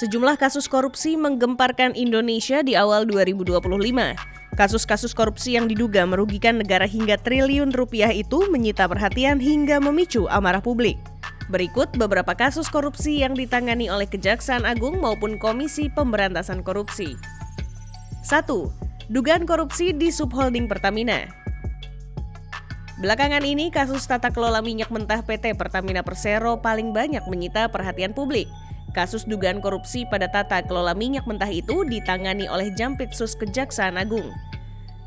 Sejumlah kasus korupsi menggemparkan Indonesia di awal 2025. Kasus-kasus korupsi yang diduga merugikan negara hingga triliun rupiah itu menyita perhatian hingga memicu amarah publik. Berikut beberapa kasus korupsi yang ditangani oleh Kejaksaan Agung maupun Komisi Pemberantasan Korupsi. 1. Dugaan korupsi di subholding Pertamina. Belakangan ini, kasus tata kelola minyak mentah PT Pertamina Persero paling banyak menyita perhatian publik. Kasus dugaan korupsi pada tata kelola minyak mentah itu ditangani oleh Jampitsus Kejaksaan Agung.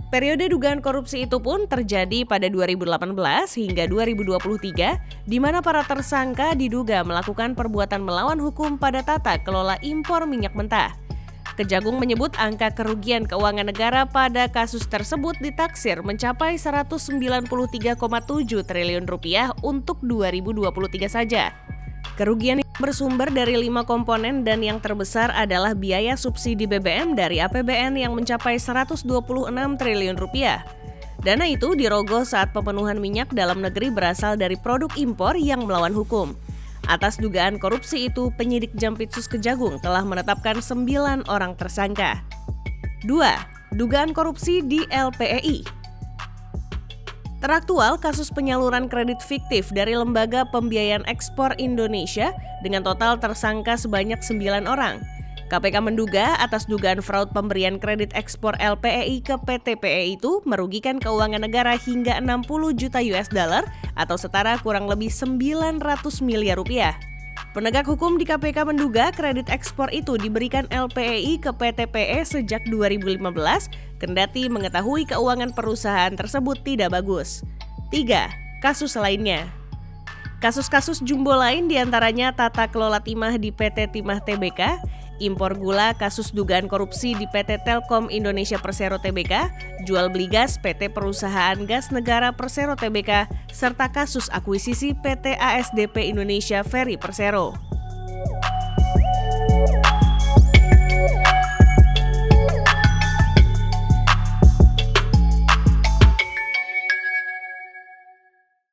Periode dugaan korupsi itu pun terjadi pada 2018 hingga 2023, di mana para tersangka diduga melakukan perbuatan melawan hukum pada tata kelola impor minyak mentah. Kejagung menyebut angka kerugian keuangan negara pada kasus tersebut ditaksir mencapai 193,7 triliun rupiah untuk 2023 saja. Kerugian bersumber dari 5 komponen dan yang terbesar adalah biaya subsidi BBM dari APBN yang mencapai 126 triliun rupiah. Dana itu dirogoh saat pemenuhan minyak dalam negeri berasal dari produk impor yang melawan hukum. Atas dugaan korupsi itu, penyidik Jampitsus Kejagung telah menetapkan 9 orang tersangka. 2. Dugaan korupsi di LPEI. Teraktual kasus penyaluran kredit fiktif dari Lembaga Pembiayaan Ekspor Indonesia dengan total tersangka sebanyak 9 orang. KPK menduga atas dugaan fraud pemberian kredit ekspor LPEI ke PT PE itu merugikan keuangan negara hingga 60 juta US dollar atau setara kurang lebih 900 miliar rupiah. Penegak hukum di KPK menduga kredit ekspor itu diberikan LPEI ke PT PE sejak 2015, kendati mengetahui keuangan perusahaan tersebut tidak bagus. 3. Kasus lainnya. Kasus-kasus jumbo lain diantaranya tata kelola timah di PT Timah Tbk, impor gula kasus dugaan korupsi di PT Telkom Indonesia Persero Tbk, jual beli gas PT Perusahaan Gas Negara Persero Tbk, serta kasus akuisisi PT ASDP Indonesia Ferry Persero.